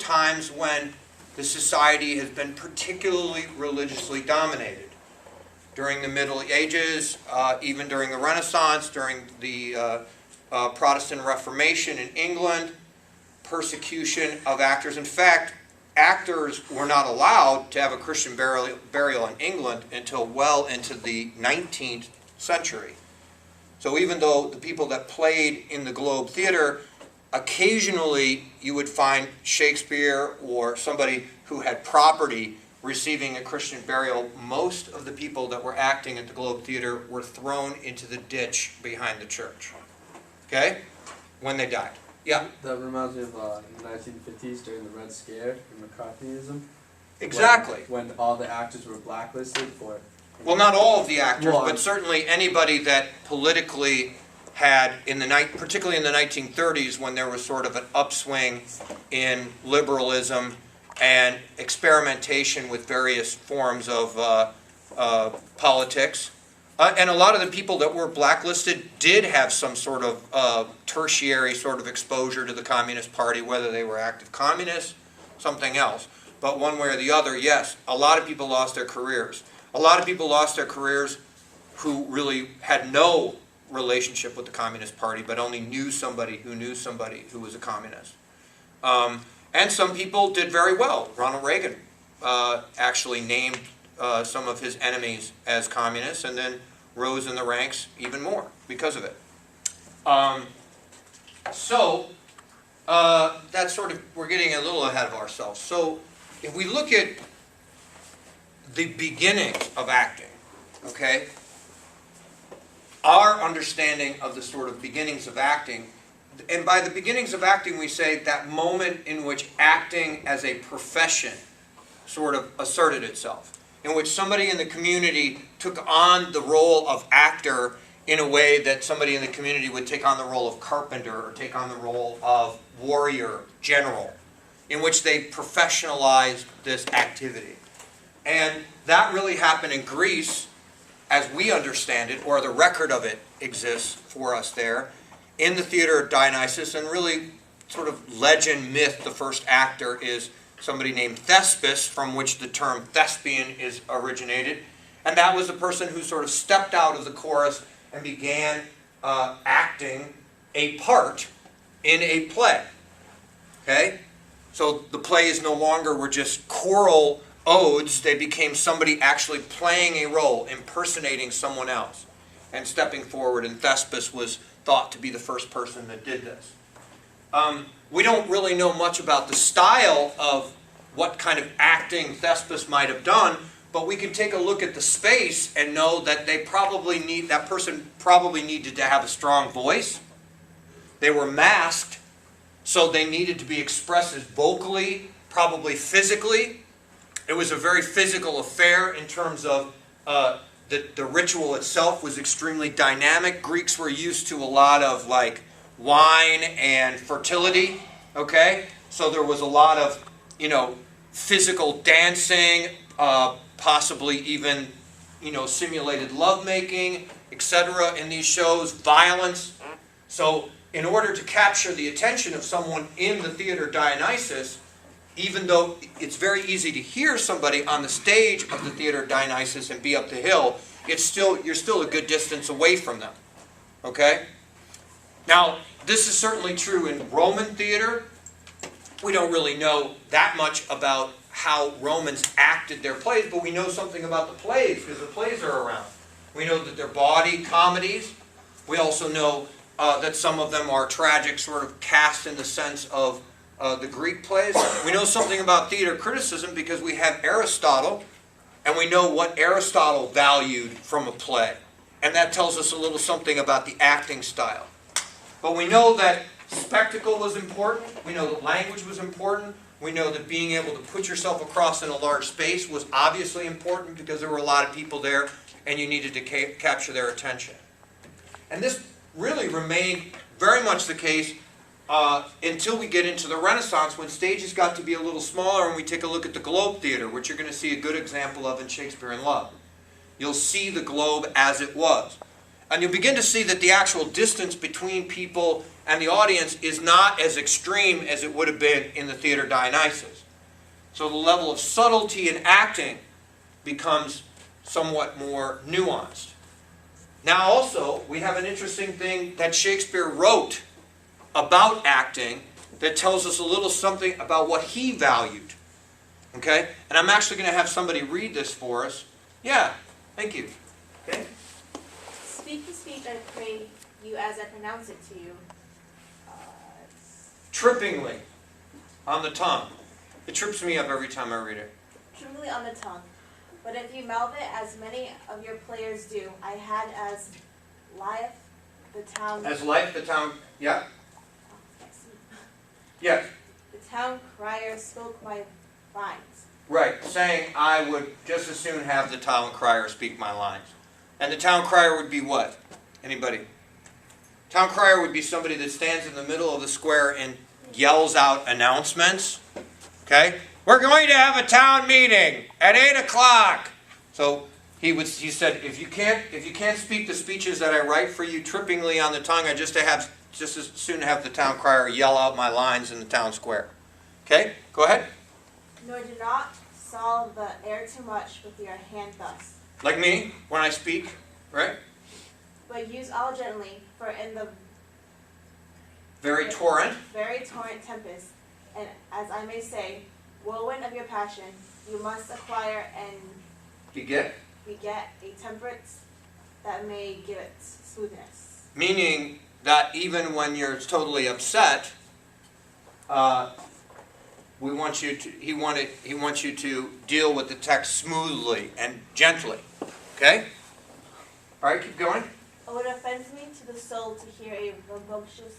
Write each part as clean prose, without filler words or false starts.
times when the society has been particularly religiously dominated. During the Middle Ages, even during the Renaissance, during the Protestant Reformation in England, persecution of actors. In fact, actors were not allowed to have a Christian burial in England until well into the 19th century. So even though the people that played in the Globe Theatre, occasionally you would find Shakespeare or somebody who had property receiving a Christian burial, most of the people that were acting at the Globe Theatre were thrown into the ditch behind the church. Okay? When they died. Yeah? That reminds me of the 1950s during the Red Scare and McCarthyism. Exactly. When all the actors were blacklisted for... Well, not all of the actors, Well, but certainly anybody that politically had, particularly in the 1930s, when there was sort of an upswing in liberalism and experimentation with various forms of politics. And a lot of the people that were blacklisted did have some sort of tertiary sort of exposure to the Communist Party, whether they were active communists, something else. But one way or the other, yes, a lot of people lost their careers. A lot of people lost their careers who really had no relationship with the Communist Party, but only knew somebody who was a communist. And some people did very well. Ronald Reagan actually named some of his enemies as communists and then rose in the ranks even more because of it. That's sort of, we're getting a little ahead of ourselves. So if we look at the beginnings of acting, okay, our understanding of the sort of beginnings of acting, and by the beginnings of acting we say that moment in which acting as a profession sort of asserted itself, in which somebody in the community took on the role of actor in a way that somebody in the community would take on the role of carpenter or take on the role of warrior, general, in which they professionalized this activity. And that really happened in Greece, as we understand it, or the record of it exists for us there, in the theater of Dionysus, and really sort of legend, myth, the first actor is somebody named Thespis, from which the term thespian is originated. And that was the person who sort of stepped out of the chorus and began acting a part in a play. Okay? So the plays no longer were just choral odes, they became somebody actually playing a role, impersonating someone else, and stepping forward, and Thespis was thought to be the first person that did this. We don't really know much about the style of what kind of acting Thespis might have done, but we can take a look at the space and know that that person probably needed to have a strong voice. They were masked, so they needed to be expressive vocally, probably physically. It was a very physical affair in terms of the ritual itself was extremely dynamic. Greeks were used to a lot of like wine and fertility, okay? So there was a lot of, physical dancing, possibly even, simulated lovemaking, etc. in these shows, violence. So in order to capture the attention of someone in the theater Dionysus, even though it's very easy to hear somebody on the stage of the theater Dionysus and be up the hill, you're still a good distance away from them. Okay? Now, this is certainly true in Roman theater. We don't really know that much about how Romans acted their plays, but we know something about the plays because the plays are around. We know that they're bawdy comedies. We also know that some of them are tragic, sort of cast in the sense of the Greek plays. We know something about theater criticism because we have Aristotle, and we know what Aristotle valued from a play. And that tells us a little something about the acting style. But we know that spectacle was important. We know that language was important. We know that being able to put yourself across in a large space was obviously important because there were a lot of people there and you needed to capture their attention. And this really remained very much the case until we get into the Renaissance, when stages got to be a little smaller, and we take a look at the Globe Theatre, which you're going to see a good example of in Shakespeare in Love. You'll see the globe as it was. And you'll begin to see that the actual distance between people and the audience is not as extreme as it would have been in the Theater Dionysus. So the level of subtlety in acting becomes somewhat more nuanced. Now also, we have an interesting thing that Shakespeare wrote about acting that tells us a little something about what he valued. Okay? And I'm actually going to have somebody read this for us. Yeah, thank you. Okay? Speak the speech I pray you as I pronounce it to you. Trippingly on the tongue. It trips me up every time I read it. Trembly on the tongue. But if you mouth it as many of your players do, I had as life the town. As life, the town, yeah? Yes. Yes. The town crier spoke my lines. Right, saying I would just as soon have the town crier speak my lines. And the town crier would be what? Anybody? Town crier would be somebody that stands in the middle of the square and yells out announcements. Okay? We're going to have a town meeting at 8 o'clock. So he said, if you can't speak the speeches that I write for you trippingly on the tongue, I just as soon have the town crier yell out my lines in the town square. Okay? Go ahead. Nor do not solve the air too much with your hand thus. Like me, when I speak, right? But use all gently, for in the Very torrent. very torrent tempest, and as I may say, whirlwind of your passion, you must acquire and Beget. beget a temperance that may give it smoothness. Meaning that even when you're totally upset, he wants you to deal with the text smoothly and gently. Okay? All right, keep going. Oh, it offends me to the soul to hear a rambunctious,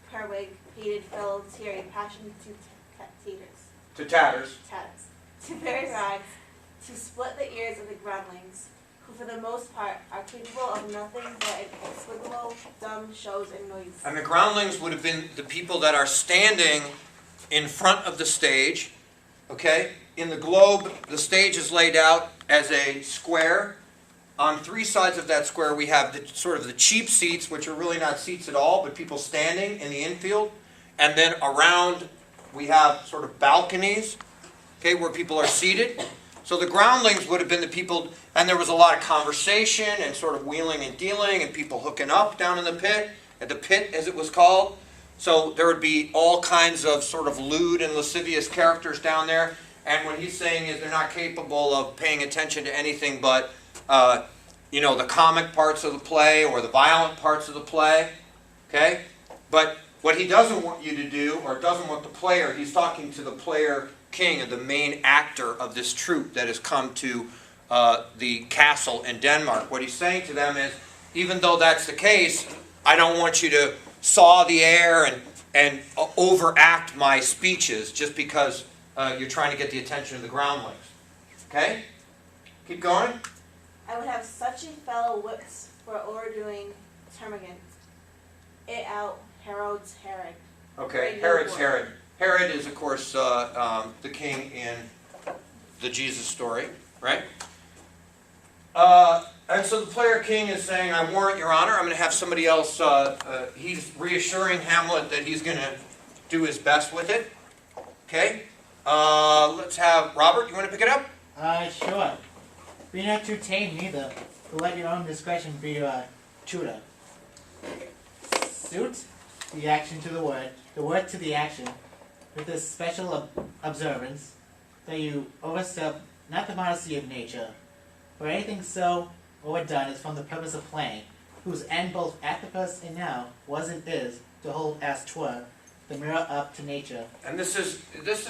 periwig, pated fellow tear a passion to taters, To tatters. to very rags, to split the ears of the groundlings, who for the most part are capable of nothing but inexplicable, dumb shows and noise. And the groundlings would have been the people that are standing in front of the stage. Okay? In the globe, the stage is laid out as a square. On three sides of that square, we have the cheap seats, which are really not seats at all, but people standing in the infield. And then around, we have sort of balconies, okay, where people are seated. So the groundlings would have been the people, and there was a lot of conversation and sort of wheeling and dealing and people hooking up down in the pit, at the pit as it was called. So there would be all kinds of sort of lewd and lascivious characters down there. And what he's saying is they're not capable of paying attention to anything but the comic parts of the play or the violent parts of the play. Okay? But what he doesn't want you to do, or doesn't want the player, he's talking to the player king, or the main actor of this troupe that has come to the castle in Denmark. What he's saying to them is, even though that's the case, I don't want you to saw the air and overact my speeches just because you're trying to get the attention of the groundlings. Okay? Keep going. I would have such a fellow whipped for overdoing termagant. It out Herod's Herod. Okay, Herod's Herod. Herod is, of course, the king in the Jesus story, right? And so the player king is saying, I warrant your honor, I'm going to have somebody else, he's reassuring Hamlet that he's going to do his best with it. Okay? Let's have Robert, you want to pick it up? Sure. Be not too tame neither, but let your own discretion be your tutor. Suit the action to the word to the action, with this special observance, that you overstep not the modesty of nature, for anything so or done is from the purpose of playing, whose end both at the first and now was and is to hold as 'twere the mirror up to nature. And this is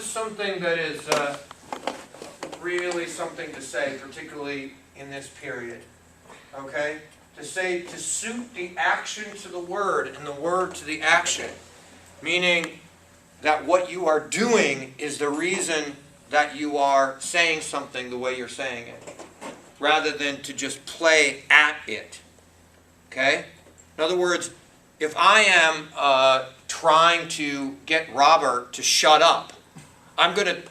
something that is really something to say, particularly in this period. Okay? To say, to suit the action to the word and the word to the action. Meaning that what you are doing is the reason that you are saying something the way you're saying it, rather than to just play at it. Okay? In other words, if I am trying to get Robert to shut up, I'm going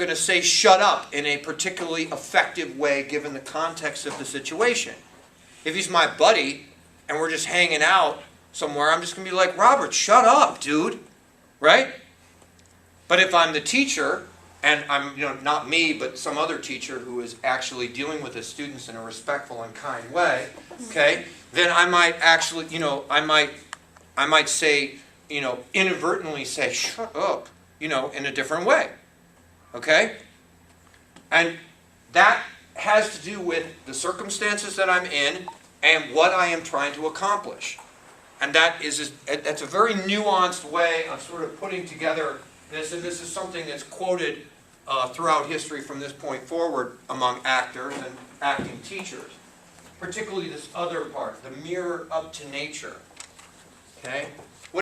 to say shut up in a particularly effective way given the context of the situation. If he's my buddy and we're just hanging out somewhere, I'm just going to be like, Robert, shut up, dude. Right? But if I'm the teacher, and I'm, not me, but some other teacher who is actually dealing with his students in a respectful and kind way, okay, then I might actually, I might say, inadvertently say, shut up, in a different way. Okay? And that has to do with the circumstances that I'm in and what I am trying to accomplish. And that's a very nuanced way of sort of putting together this, and this is something that's quoted throughout history from this point forward among actors and acting teachers. Particularly this other part, the mirror up to nature. Okay?